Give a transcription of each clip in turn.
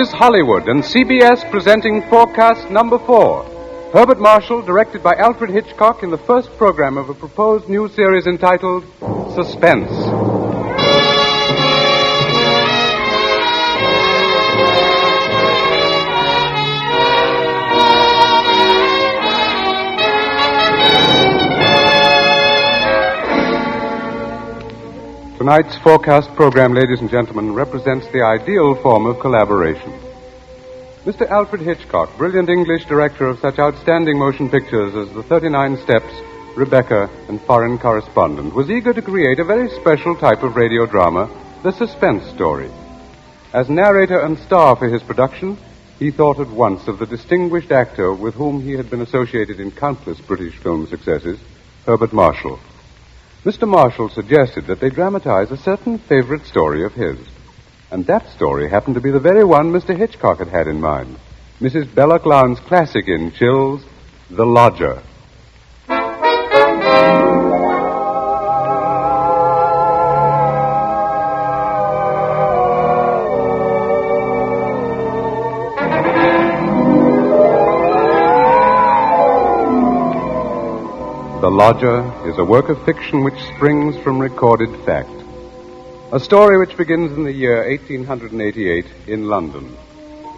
is Hollywood and CBS presenting forecast number 4. Herbert Marshall, directed by Alfred Hitchcock in the first program of a proposed new series entitled Suspense. Tonight's forecast program, ladies and gentlemen, represents the ideal form of collaboration. Mr. Alfred Hitchcock, brilliant English director of such outstanding motion pictures as The 39 Steps, Rebecca, and Foreign Correspondent, was eager to create a very special type of radio drama, the suspense story. As narrator and star for his production, he thought at once of the distinguished actor with whom he had been associated in countless British film successes, Herbert Marshall. Mr. Marshall suggested that they dramatize a certain favorite story of his. And that story happened to be the very one Mr. Hitchcock had had in mind. Mrs. Bella Clown's classic in Chills, The Lodger. The Lodger is a work of fiction which springs from recorded fact. A story which begins in the year 1888 in London.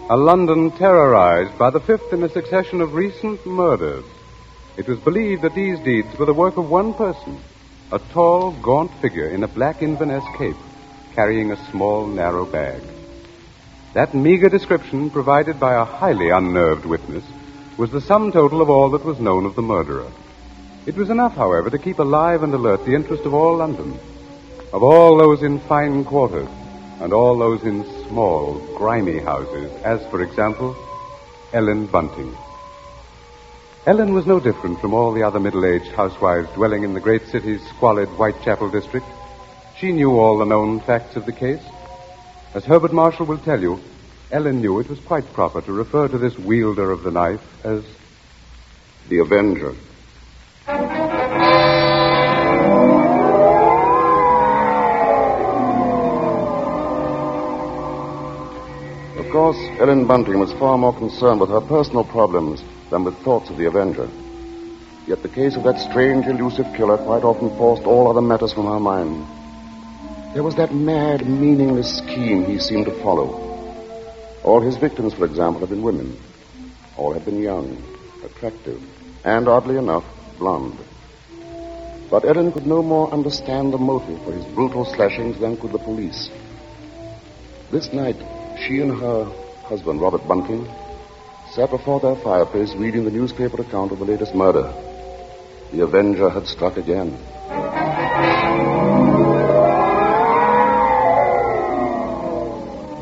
A London terrorized by the fifth in a succession of recent murders. It was believed that these deeds were the work of one person, a tall, gaunt figure in a black Inverness cape, carrying a small, narrow bag. That meager description, provided by a highly unnerved witness, was the sum total of all that was known of the murderer. It was enough, however, to keep alive and alert the interest of all London, of all those in fine quarters and all those in small, grimy houses, as, for example, Ellen Bunting. Ellen was no different from all the other middle-aged housewives dwelling in the great city's squalid Whitechapel district. She knew all the known facts of the case. As Herbert Marshall will tell you, Ellen knew it was quite proper to refer to this wielder of the knife as the Avenger. Of course, Ellen Bunting was far more concerned with her personal problems than with thoughts of the Avenger. Yet the case of that strange, elusive killer quite often forced all other matters from her mind. There was that mad, meaningless scheme he seemed to follow. All his victims, for example, had been women. All had been young, attractive, and, oddly enough, blonde. But Ellen could no more understand the motive for his brutal slashings than could the police. This night, she and her husband, Robert Bunting, sat before their fireplace reading the newspaper account of the latest murder. The Avenger had struck again.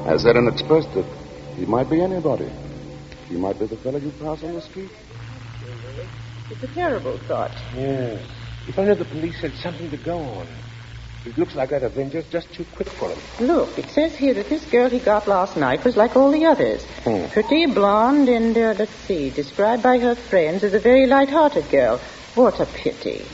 As Ellen expressed it, he might be anybody. He might be the fellow you pass on the street. It's a terrible thought. Yes. If only the police had something to go on. It looks like that Avenger's just too quick for him. Look, it says here that this girl he got last night was like all the others. Pretty, blonde, and, let's see, described by her friends as a very light-hearted girl. What a pity.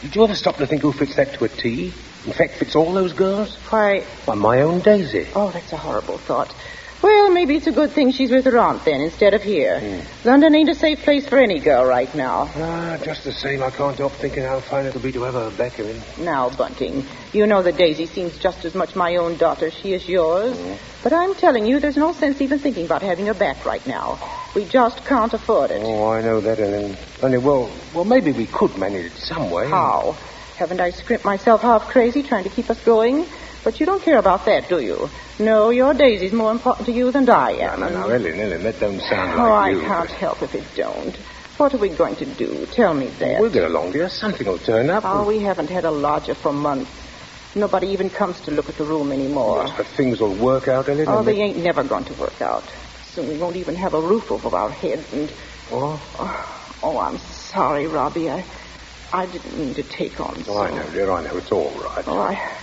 Did you ever stop to think who fits that to a T? In fact, fits all those girls? Why, my own Daisy. Oh, that's a horrible thought. Well, maybe it's a good thing she's with her aunt, then, instead of here. London ain't a safe place for any girl right now. Just the same, I can't help thinking how fine it'll be to have her back in. Now, Bunting, you know that Daisy seems just as much my own daughter as she is yours. But I'm telling you, there's no sense even thinking about having her back right now. We just can't afford it. Oh, I know that, Ellen. Only, well, maybe we could manage it some way. How? Haven't I scrimped myself half crazy trying to keep us going? But you don't care about that, do you? No, your Daisy's more important to you than I am. No, Ellen, that don't sound like you. I can't help if it don't. What are we going to do? Tell me that. We'll get along, dear. Something will turn up. Oh, we haven't had a lodger for months. Nobody even comes to look at the room anymore. Yes, but things will work out, Ellen. Oh, they ain't never going to work out. Soon we won't even have a roof over our heads and... Oh, I'm sorry, Robbie. I didn't mean to take on so. Oh, I know, dear, I know. It's all right. Oh,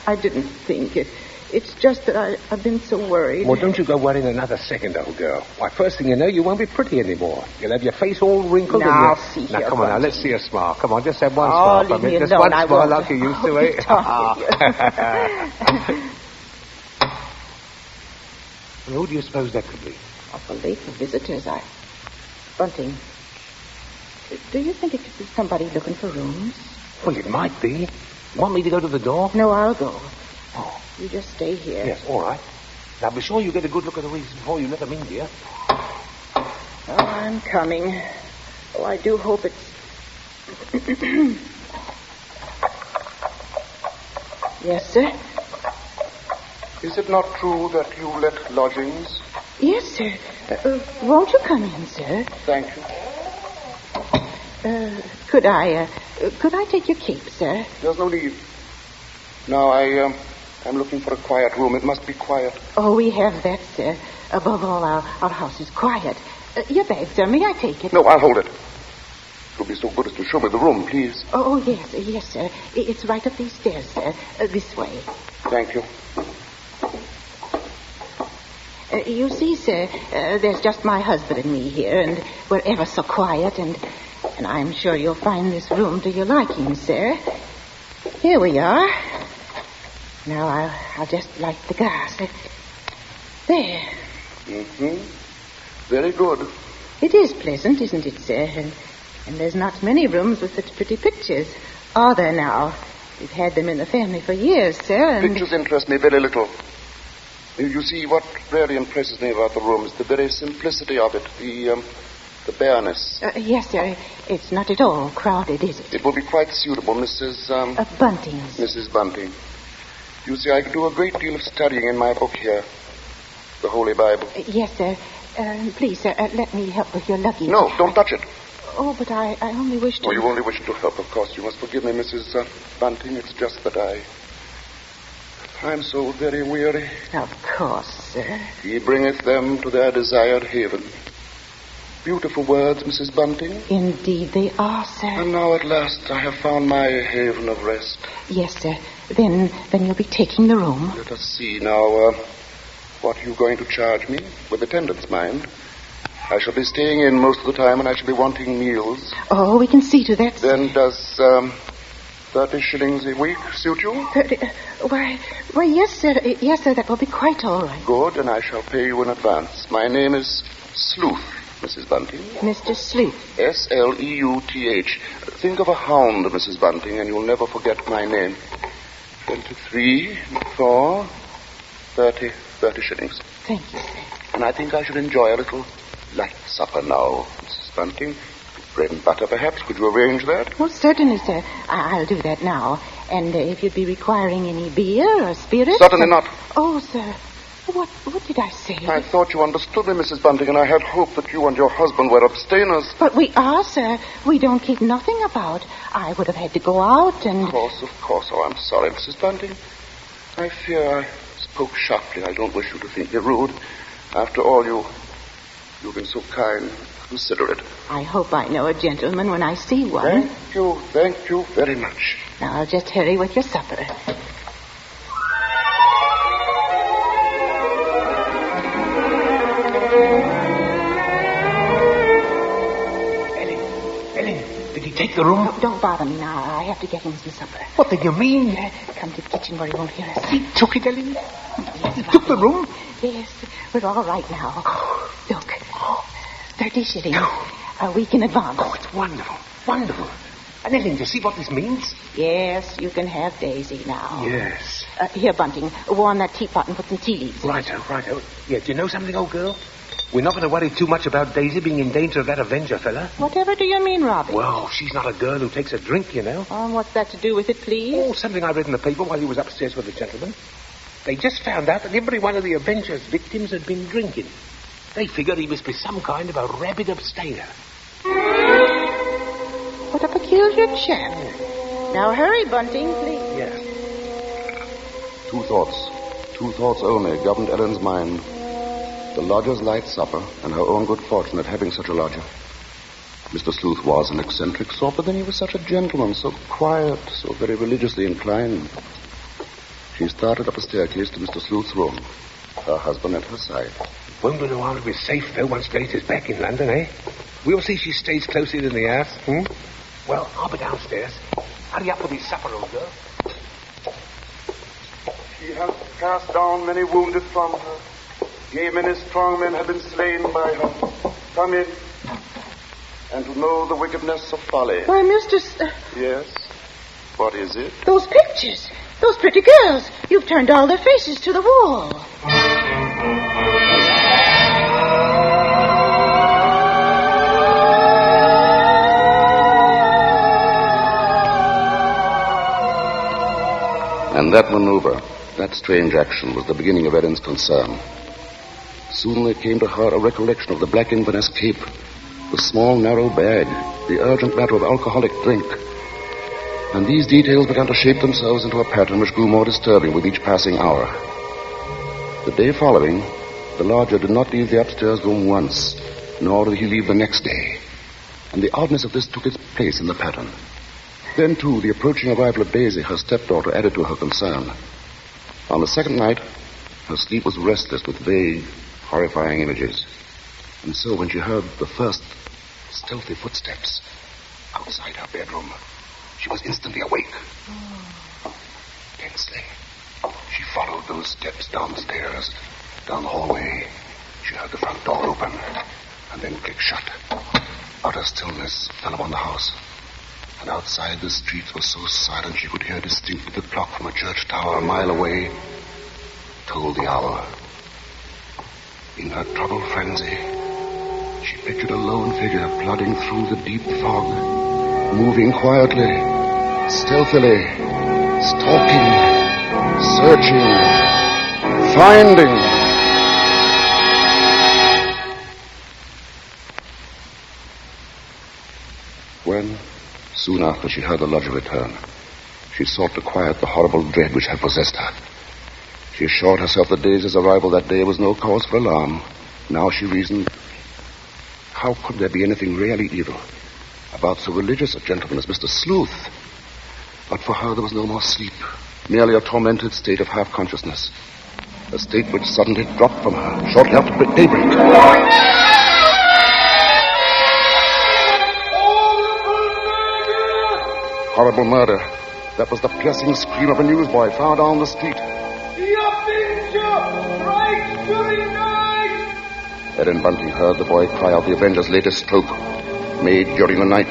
I didn't think it. It's just that I've been so worried. Well, don't you go worrying another second, old girl. Why, first thing you know, you won't be pretty anymore. You'll have your face all wrinkled. Now, see here. Now, come on, now, let's see a smile. Come on, just have one smile for me. Just one smile won't. Like you used to, eh? Who do you suppose that could be? Awfully for visitors, Bunting, do you think it could be somebody looking for rooms? Well, it might be. Want me to go to the door? No, I'll go. Oh. You just stay here. Yes, all right. Now, be sure you get a good look at the rooms before you let them in, dear. Oh, I'm coming. Oh, I do hope it's... Yes, sir? Is it not true that you let lodgings? Yes, sir. Won't you come in, sir? Thank you. Could I take your cape, sir? There's no need. Now, I'm looking for a quiet room. It must be quiet. Oh, we have that, sir. Above all, our house is quiet. Your bag, sir. May I take it? No, I'll hold it. You'll be so good as to show me the room, please. Oh, yes, sir. It's right up these stairs, sir. This way. Thank you. You see, sir, there's just my husband and me here, and we're ever so quiet, and I'm sure you'll find this room to your liking, sir. Here we are. Now I'll just light the gas. There. Mm-hmm. Very good. It is pleasant, isn't it, sir? And there's not many rooms with such pretty pictures. Are there now? We've had them in the family for years, sir, and... Pictures interest me very little. You see, what really impresses me about the room is the very simplicity of it, the bareness. Yes, sir. It's not at all crowded, is it? It will be quite suitable, Mrs. Bunting's. Mrs. Bunting. You see, I do a great deal of studying in my book here, the Holy Bible. Yes, sir. Please, sir, let me help with your luggage. No, don't touch it. Oh, but I only wish to... Oh, you only wish to help, of course. You must forgive me, Mrs. Bunting. It's just that I'm so very weary. Of course, sir. He bringeth them to their desired haven. Beautiful words, Mrs. Bunting. Indeed they are, sir. And now at last I have found my haven of rest. Yes, sir. Then you'll be taking the room. Let us see now. What are you going to charge me? With attendance, mind. I shall be staying in most of the time, and I shall be wanting meals. Oh, we can see to that, sir. Then does 30 shillings a week suit you? 30... Why, yes, sir. Yes, sir, that will be quite all right. Good, and I shall pay you in advance. My name is Sleuth, Mrs. Bunting. Mr. Sleuth. Sleuth. Think of a hound, Mrs. Bunting, and you'll never forget my name. 23, 4, 30 shillings. Thank you, sir. And I think I should enjoy a little light supper now, Mrs. Bunting. Bread and butter, perhaps. Could you arrange that? Well, certainly, sir. I'll do that now. And if you'd be requiring any beer or spirits... Certainly not. Oh, sir. What did I say? I thought you understood me, Mrs. Bunting, and I had hoped that you and your husband were abstainers. But we are, sir. We don't keep nothing about. I would have had to go out and... Of course. Oh, I'm sorry, Mrs. Bunting. I fear I spoke sharply. I don't wish you to think me rude. After all, you've been so kind, considerate. I hope I know a gentleman when I see one. Thank you very much. Now, I'll just hurry with your supper. Ellen, did he take the room? No, don't bother me now. I have to get him some supper. What did you mean? Come to the kitchen where he won't hear us. He took it, Ellen? Yes, He took the room? Yes, we're all right now. Look, 30 shillings. A week in advance. Oh, it's wonderful. Wonderful. And Ellen, do you see what this means? Yes, you can have Daisy now. Yes. Here, Bunting, warm that teapot and put some tea leaves in. Righto. Yeah, do you know something, old girl? We're not going to worry too much about Daisy being in danger of that Avenger fella. Whatever do you mean, Robbie? Well, she's not a girl who takes a drink, you know. What's that to do with it, please? Oh, something I read in the paper while he was upstairs with the gentleman. They just found out that every one of the Avenger's victims had been drinking. They figured he must be some kind of a rabid abstainer. What a peculiar chap. Now hurry, Bunting, please. Yes. Two thoughts only governed Ellen's mind. The lodger's light supper and her own good fortune at having such a lodger. Mr. Sleuth was an eccentric sort, but then he was such a gentleman, so quiet, so very religiously inclined. She started up a staircase to Mr. Sleuth's room, her husband at her side. Won't know how to be safe, though, once Daisy's back in London, eh? We'll see she stays closer in the house, Well, I'll be downstairs. Hurry up with his supper, old girl. She has cast down many wounded from her. Gay men and strong men have been slain by her. Come in. And to know the wickedness of folly. Why, Mr. Yes? What is it? Those pictures. Those pretty girls. You've turned all their faces to the wall. And that maneuver, that strange action, was the beginning of Ellen's concern. Soon there came to her a recollection of the Black Inverness Cape, the small, narrow bag, the urgent matter of alcoholic drink. And these details began to shape themselves into a pattern which grew more disturbing with each passing hour. The day following, the lodger did not leave the upstairs room once, nor did he leave the next day. And the oddness of this took its place in the pattern. Then, too, the approaching arrival of Daisy, her stepdaughter, added to her concern. On the second night, her sleep was restless with vague, horrifying images. And so when she heard the first stealthy footsteps outside her bedroom, she was instantly awake. Tensely, she followed those steps downstairs, down the hallway. She heard the front door open, and then click shut. Utter stillness fell upon the house. And outside the streets were so silent she could hear distinctly the clock from a church tower a mile away tolled the hour. In her troubled frenzy, she pictured a lone figure plodding through the deep fog, moving quietly, stealthily, stalking, searching, finding. When, soon after she heard the lodger return, she sought to quiet the horrible dread which had possessed her. She assured herself that Daisy's arrival that day was no cause for alarm. Now she reasoned, how could there be anything really evil about so religious a gentleman as Mr. Sleuth? But for her there was no more sleep, merely a tormented state of half-consciousness, a state which suddenly dropped from her shortly after daybreak. Horrible murder. That was the piercing scream of a newsboy far down the street. Ellen Bunting heard the boy cry out the Avenger's latest stroke, made during the night.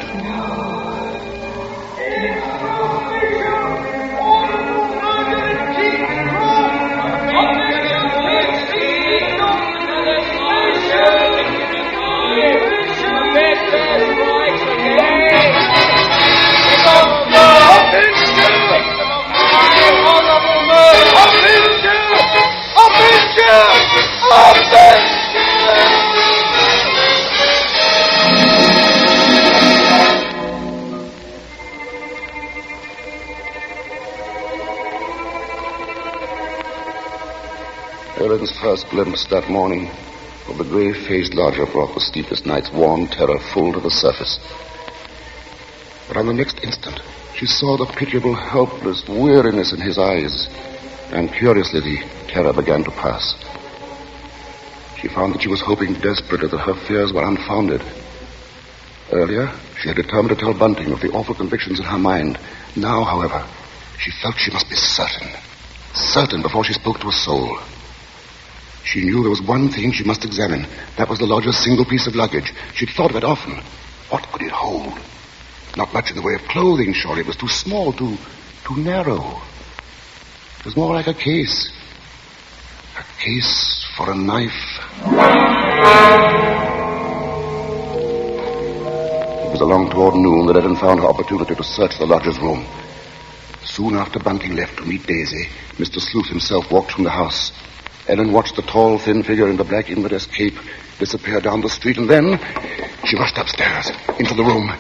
Ellen's first glimpse that morning of the grey-faced lodger brought the sleepless night's warm terror full to the surface. But on the next instant, she saw the pitiable, helpless weariness in his eyes, and curiously the terror began to pass. She found that she was hoping desperately that her fears were unfounded. Earlier, she had determined to tell Bunting of the awful convictions in her mind. Now, however, she felt she must be certain before she spoke to a soul. She knew there was one thing she must examine. That was the lodger's single piece of luggage. She'd thought of it often. What could it hold? Not much in the way of clothing, surely. It was too small, too narrow. It was more like a case. A case for a knife. It was along toward noon that Ellen found her opportunity to search the lodger's room. Soon after Bunting left to meet Daisy, Mr. Sleuth himself walked from the house. Ellen watched the tall, thin figure in the Black Inverness cape disappear down the street, and then she rushed upstairs, into the room.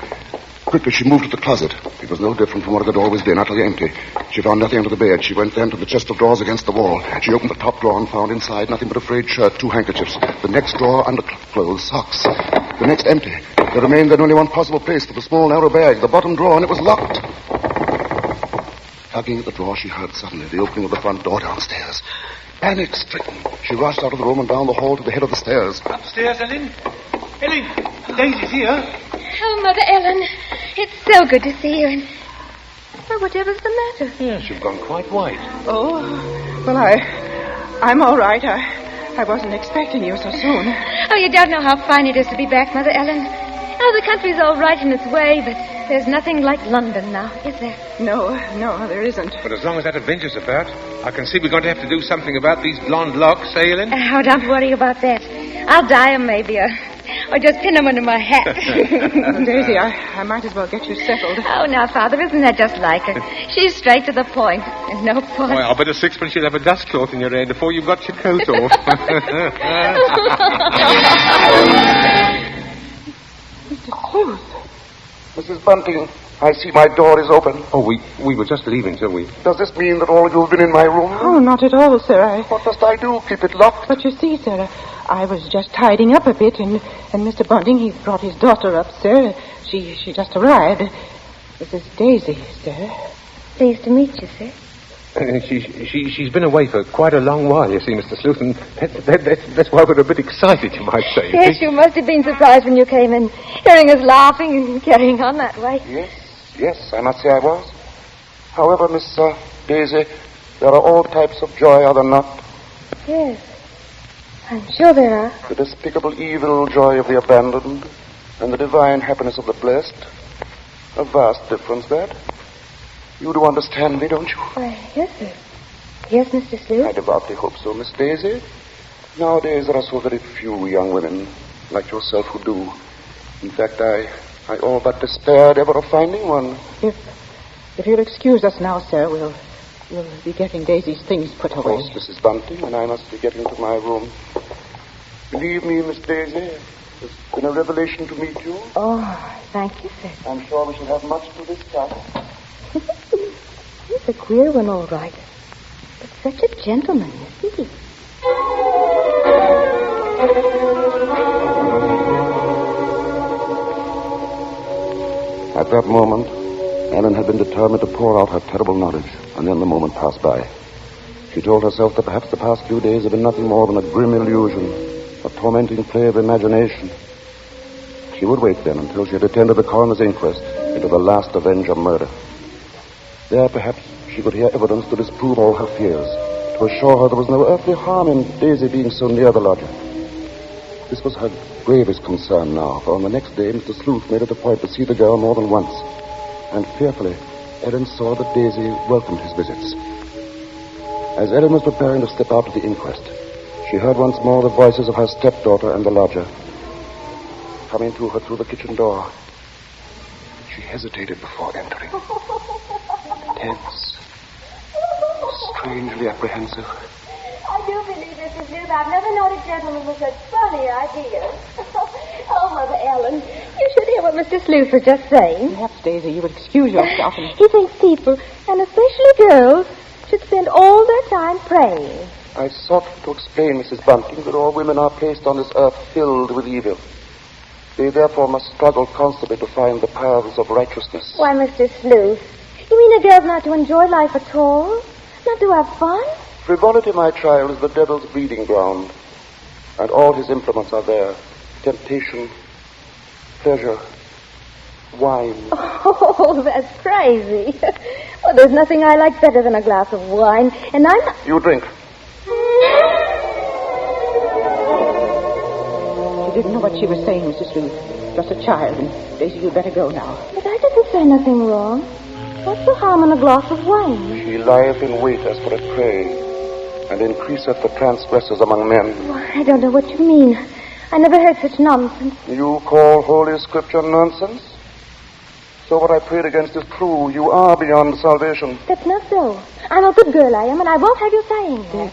Quickly, she moved to the closet. It was no different from what it had always been, utterly empty. She found nothing under the bed. She went then to the chest of drawers against the wall. She opened the top drawer and found inside nothing but a frayed shirt, 2 handkerchiefs. The next drawer, underclothes, socks. The next empty. There remained then only one possible place for the small, narrow bag, the bottom drawer, and it was locked. Tugging at the drawer, she heard suddenly the opening of the front door downstairs. Panic-stricken, she rushed out of the room and down the hall to the head of the stairs. Upstairs, Ellen? Ellen, Daisy's here. Oh, Mother Ellen, it's so good to see you. And well, whatever's the matter? Yes, you've gone quite white. Oh, well, I'm all right. I wasn't expecting you so soon. Oh, you don't know how fine it is to be back, Mother Ellen. Oh, the country's all right in its way, but there's nothing like London now, is there? No, there isn't. But as long as that Avenger's about, I can see we're going to have to do something about these blonde locks, eh, Ellen? Oh, don't worry about that. I'll dye them maybe, or just pin them under my hat. Daisy, I might as well get you settled. Oh, now, Father, isn't that just like her? She's straight to the point, and no point. Well, I'll bet a sixpence you'll have a dust cloth in your hair before you've got your coat off. Mr. Sleuth. Mrs. Bunting, I see my door is open. Oh, we were just leaving, till we... Does this mean that all of you have been in my room? Oh, not at all, sir. What must I do? Keep it locked? But you see, sir, I was just tidying up a bit, and Mr. Bunting, he brought his daughter up, sir. She just arrived. This is Daisy, sir. Pleased to meet you, sir. She's been away for quite a long while, you see, Mr. Sleuth, and that's why we're a bit excited, you might say. Yes, you must have been surprised when you came in, hearing us laughing and carrying on that way. Yes, I must say I was. However, Miss Daisy, there are all types of joy, are there not? Yes, I'm sure there are. The despicable evil joy of the abandoned and the divine happiness of the blessed. A vast difference, that. You do understand me, don't you? Why, yes, sir. Yes, Mr. I Sleuth. devoutly hope so, Miss Daisy. Nowadays, there are so very few young women like yourself who do. In fact, I all but despaired ever of finding one. If you'll excuse us now, sir, we'll be getting Daisy's things put Of away. course, Mrs. Bunting, and I must be getting to my room. Believe me, Miss Daisy, it's been a revelation to meet you. Oh, thank you, sir. I'm sure we shall have much to discuss. He's a queer one, all right. But such a gentleman, isn't he? At that moment, Ellen had been determined to pour out her terrible knowledge, and then the moment passed by. She told herself that perhaps the past few days had been nothing more than a grim illusion, a tormenting play of imagination. She would wait then until she had attended the coroner's inquest into the last Avenger murder. There, perhaps, she could hear evidence to disprove all her fears, to assure her there was no earthly harm in Daisy being so near the lodger. This was her gravest concern now, for on the next day, Mr. Sleuth made it a point to see the girl more than once. And fearfully, Ellen saw that Daisy welcomed his visits. As Ellen was preparing to step out to the inquest, she heard once more the voices of her stepdaughter and the lodger coming to her through the kitchen door. She hesitated before entering. Tense. Strangely apprehensive. I do believe, Mr. Sleuth, I've never known a gentleman with such funny ideas. Oh, Mother Ellen, you should hear what Mr. Sleuth was just saying. Perhaps, Daisy, you would excuse yourself and... He thinks people, and especially girls, should spend all their time praying. I sought to explain, Mrs. Bunting, that all women are placed on this earth filled with evil. They therefore must struggle constantly to find the paths of righteousness. Why, Mr. Sleuth, you mean a girl's not to enjoy life at all? Not to have fun? Frivolity, my child, is the devil's breeding ground, and all his implements are there. Temptation, pleasure, wine. Oh, that's crazy. Well, there's nothing I like better than a glass of wine, and I'm not... You drink. She didn't know what she was saying, Mrs. Sleuth. Just a child, and Daisy, you'd better go now. But I didn't say nothing wrong. What's the harm in a glass of wine? She lieth in wait as for a prey, and increaseth the transgressors among men. Well, I don't know what you mean. I never heard such nonsense. You call Holy Scripture nonsense? So what I prayed against is true. You are beyond salvation. That's not so. I'm a good girl, I am, and I won't have you saying that.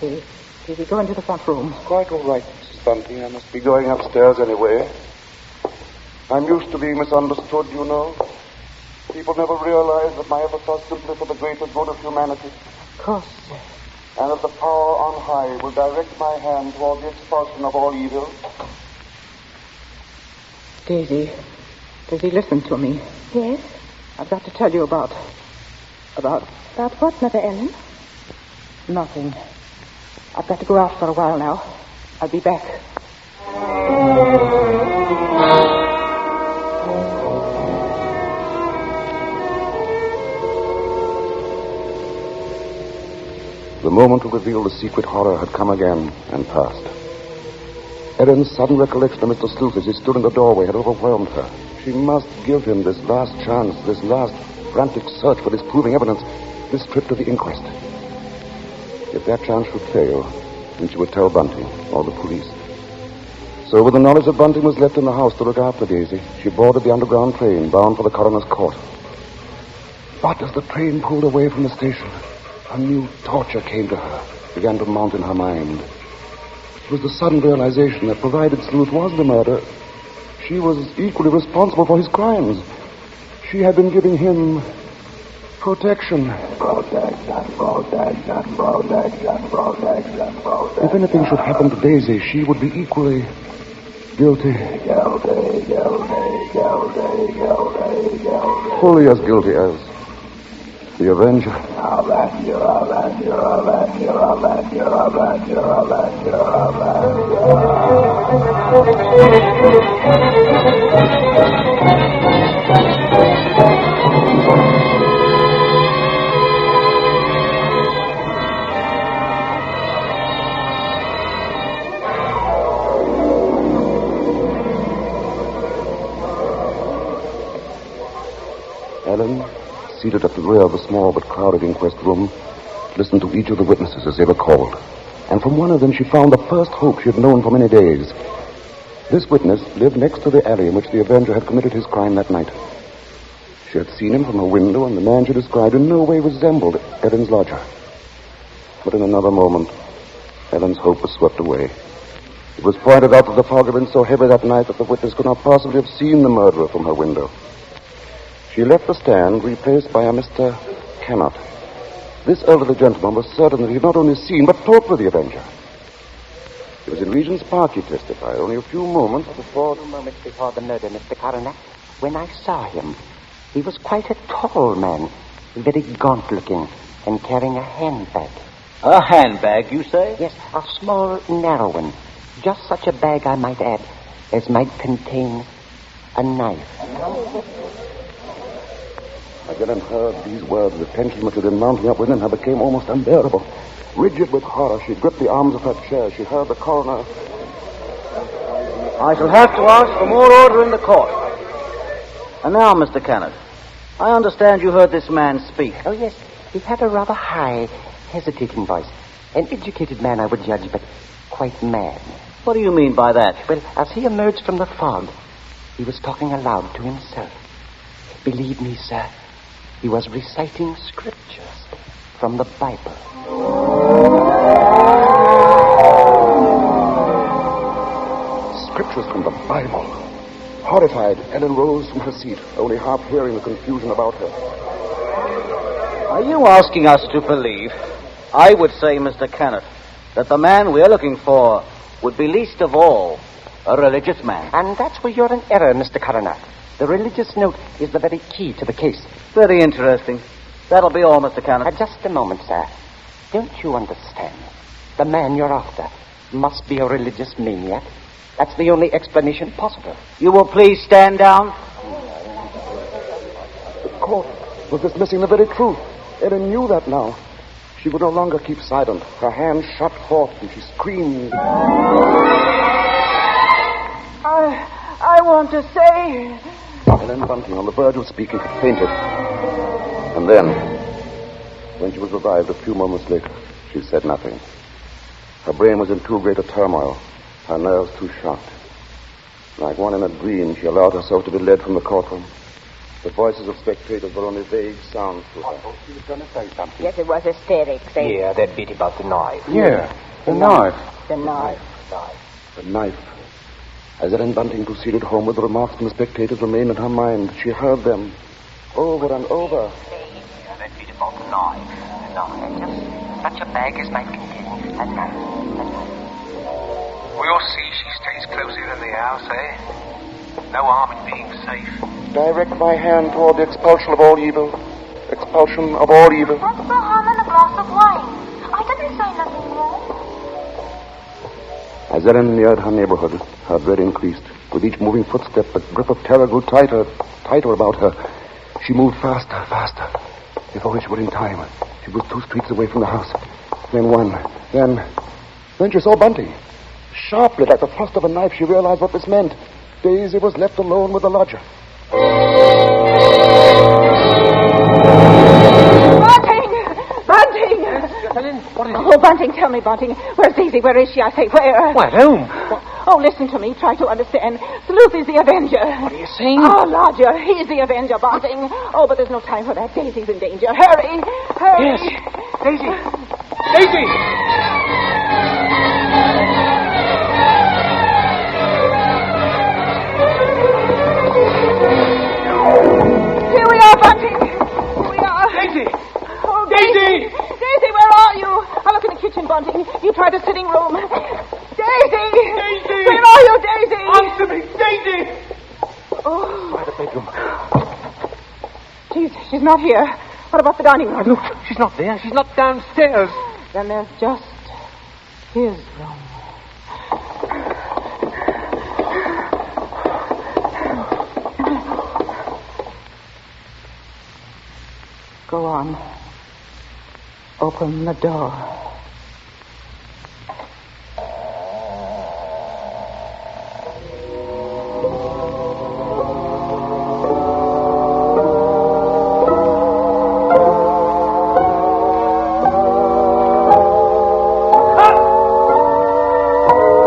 Daisy, go into the front room. Quite all right, Mrs. Bunting. I must be going upstairs anyway. I'm used to being misunderstood, you know. People never realize that my efforts are simply for the greater good of humanity. Of course, sir. And that the power on high will direct my hand toward the expulsion of all evil. Daisy, listen to me. Yes? I've got to tell you about... About what, Mother Ellen? Nothing. I've got to go out for a while now. I'll be back. The moment to reveal the secret horror had come again and passed. Erin's sudden recollection of Mr. Sleuth as he stood in the doorway had overwhelmed her. She must give him this last chance, this last frantic search for disproving evidence, this trip to the inquest. If that chance should fail, then she would tell Bunting or the police. So with the knowledge that Bunting was left in the house to look after Daisy, she boarded the underground train bound for the coroner's court. But as the train pulled away from the station, a new torture came to her, began to mount in her mind. It was the sudden realization that provided Sleuth was the murderer, she was equally responsible for his crimes. She had been giving him protection. If anything should happen to Daisy, she would be equally guilty. Fully as guilty as the Avenger. Ellen, seated at the rear of the small but crowded inquest room, listened to each of the witnesses as they were called. And from one of them she found the first hope she had known for many days. This witness lived next to the alley in which the Avenger had committed his crime that night. She had seen him from her window, and the man she described in no way resembled Eden's lodger. But in another moment, Ellen's hope was swept away. It was pointed out that the fog had been so heavy that night that the witness could not possibly have seen the murderer from her window. She left the stand, replaced by a Mr. Cannot. This elderly gentleman was certain that he had not only seen, but talked with the Avenger. It was in Regent's Park, he testified, only a few moments before the murder, Mr. Coroner. When I saw him, he was quite a tall man, very gaunt-looking, and carrying a handbag. A handbag, you say? Yes, a small, narrow one. Just such a bag, I might add, as might contain a knife. As Ellen heard these words, the tension which had been mounting up within her became almost unbearable. Rigid with horror, she gripped the arms of her chair. She heard the coroner. I shall have to ask for more order in the court. And now, Mr. Kennett, I understand you heard this man speak. Oh, yes. He had a rather high, hesitating voice. An educated man, I would judge, but quite mad. What do you mean by that? Well, as he emerged from the fog, he was talking aloud to himself. Believe me, sir, he was reciting scriptures from the Bible. Scriptures from the Bible. Horrified, Ellen rose from her seat, only half hearing the confusion about her. Are you asking us to believe, I would say, Mr. Kennett, that the man we're looking for would be least of all a religious man? And that's where you're in error, Mr. Coroner. The religious note is the very key to the case. Very interesting. That'll be all, Mr. Kennett. Just a moment, sir. Don't you understand? The man you're after must be a religious maniac. That's the only explanation possible. You will please stand down. The court was dismissing the very truth. Ellen knew that now. She would no longer keep silent. Her hands shot forth and she screamed. I want to say... Ellen Bunting, on the verge of speaking, had fainted. And then, when she was revived a few moments later, she said nothing. Her brain was in too great a turmoil, her nerves too shocked. Like one in a dream, she allowed herself to be led from the courtroom. The voices of spectators were only vague sounds to her. She was going to say something. Yes, it was hysterics. Yeah, that bit about the knife. Yeah, the knife. The knife. The knife. As Ellen Bunting proceeded homeward, the remarks from the spectators remained in her mind. She heard them over and over. That bit about the knife. Just such a bag as might contain a knife. We'll see she stays closer than the house, eh? No harm in being safe. Direct my hand toward the expulsion of all evil. Expulsion of all evil. What's the harm in a glass of wine? I didn't say nothing wrong. As Ellen neared her neighborhood, her dread increased. With each moving footstep, the grip of terror grew tighter about her. She moved faster. If only she were in time. She was 2 streets away from the house. Then one. Then she saw Bunting. Sharply, like the thrust of a knife, she realized what this meant. Daisy was left alone with the lodger. Bunting! Helen, what is it? Oh, Bunting, tell me, Bunting. Where's Daisy? Where is she? I say, where? Why, at home. Oh, listen to me. Try to understand. Sleuth is the Avenger. What are you saying? Oh, Lodger, he's the Avenger, Bunting. Oh, but there's no time for that. Daisy's in danger. Hurry! Hurry! Yes. Daisy! Daisy! Here we are, Bunting. Here we are. Daisy! Oh, Daisy! Daisy, where are you? I look in the kitchen, Bunting. You tried the sitting room. Daisy! Daisy! Where are you, Daisy? Answer me, Daisy! Oh, By the bedroom. she's not here. What about the dining room? Look, she's not there. She's not downstairs. Then there's just his room. Go on. Open the door.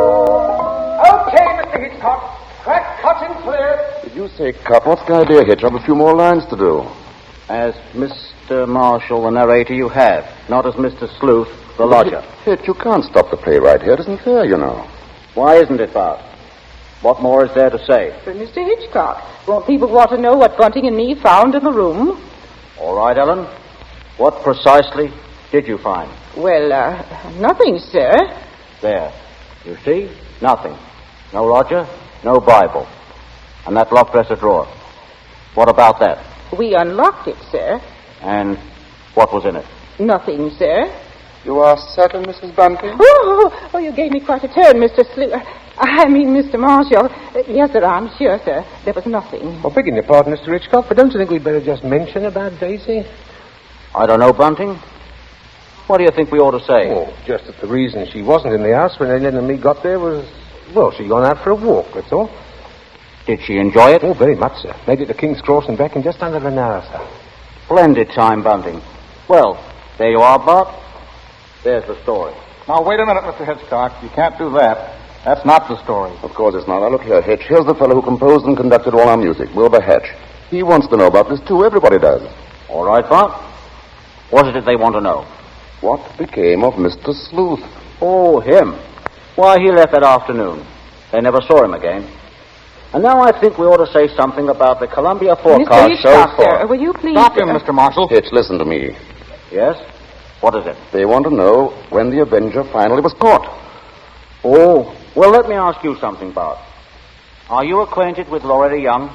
Okay, Mr. Hitchcock. Crack, cut, and clear. Did you say cut? What's the idea, Hitch? I've a few more lines to do. As Mr. Marshall, the narrator, you have, not as Mr. Sleuth, the lodger. Hitch, you can't stop the play right here. It isn't fair, you know. Why isn't it, Bart? What more is there to say? But Mr. Hitchcock, won't people want to know what Bunting and me found in the room? All right, Ellen. What precisely did you find? Well, nothing, sir. There. You see? Nothing. No lodger, no Bible. And that locked dresser drawer. What about that? We unlocked it, sir. And what was in it? Nothing, sir. You are certain, Mrs. Bunting? Oh, you gave me quite a turn, Mr. Mr. Marshall. Yes, sir, I'm sure, sir. There was nothing. Oh, begging your pardon, Mr. Hitchcock, but don't you think we'd better just mention about Daisy? I don't know, Bunting. What do you think we ought to say? Oh, just that the reason she wasn't in the house when Ellen and me got there was, well, she'd gone out for a walk, that's all. Did she enjoy it? Oh, very much, sir. Made it to King's Cross and back in just under an hour, sir. Splendid time, Bunting. Well, there you are, Bart. There's the story. Now, wait a minute, Mr. Hitchcock. You can't do that. That's not the story. Of course it's not. Now, look here, Hitch. Here's the fellow who composed and conducted all our music, Wilbur Hatch. He wants to know about this, too. Everybody does. All right, Bart. What is it they want to know? What became of Mr. Sleuth? Oh, him. Why, he left that afternoon. They never saw him again. And now I think we ought to say something about the Columbia Mr. forecast so Hitchcock, far. sir, will you please... Stop him, Mr. Marshall. Hitch, listen to me. Yes? What is it? They want to know when the Avenger finally was caught. Oh, well, let me ask you something, Bart. Are you acquainted with Loretta Young?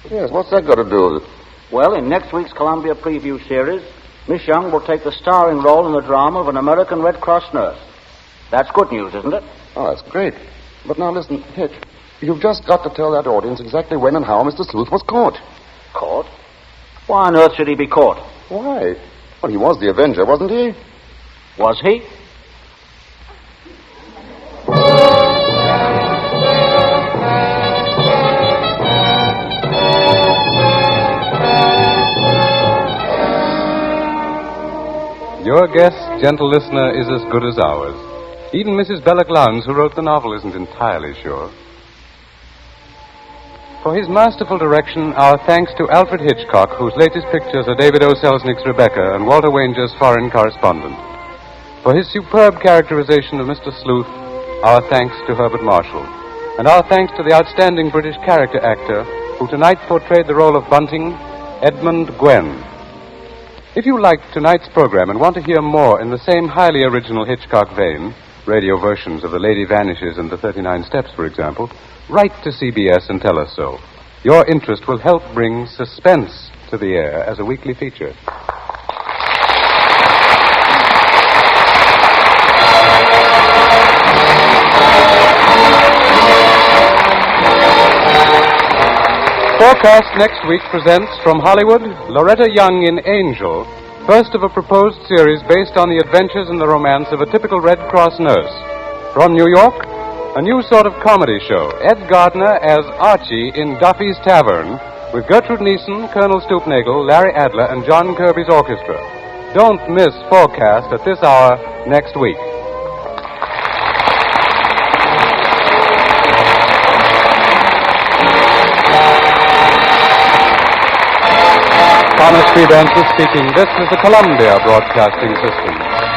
Yes, what's that got to do with it? Well, in next week's Columbia Preview series, Miss Young will take the starring role in the drama of an American Red Cross nurse. That's good news, isn't it? Oh, that's great. But now listen, Hitch, you've just got to tell that audience exactly when and how Mr. Sleuth was caught. Caught? Why on earth should he be caught? Why? Well, he was the Avenger, wasn't he? Was he? Your guess, gentle listener, is as good as ours. Even Mrs. Belloc Lowndes, who wrote the novel, isn't entirely sure. For his masterful direction, our thanks to Alfred Hitchcock, whose latest pictures are David O. Selznick's Rebecca and Walter Wanger's Foreign Correspondent. For his superb characterization of Mr. Sleuth, our thanks to Herbert Marshall. And our thanks to the outstanding British character actor who tonight portrayed the role of Bunting, Edmund Gwen. If you liked tonight's program and want to hear more in the same highly original Hitchcock vein, radio versions of The Lady Vanishes and The 39 Steps, for example, write to CBS and tell us so. Your interest will help bring Suspense to the air as a weekly feature. Forecast next week presents from Hollywood, Loretta Young in Angel, first of a proposed series based on the adventures and the romance of a typical Red Cross nurse. From New York, a new sort of comedy show. Ed Gardner as Archie in Duffy's Tavern, with Gertrude Neeson, Colonel Stoopnagel, Larry Adler, and John Kirby's orchestra. Don't miss Forecast at this hour next week. Thomas P. Benson speaking. This is the Columbia Broadcasting System.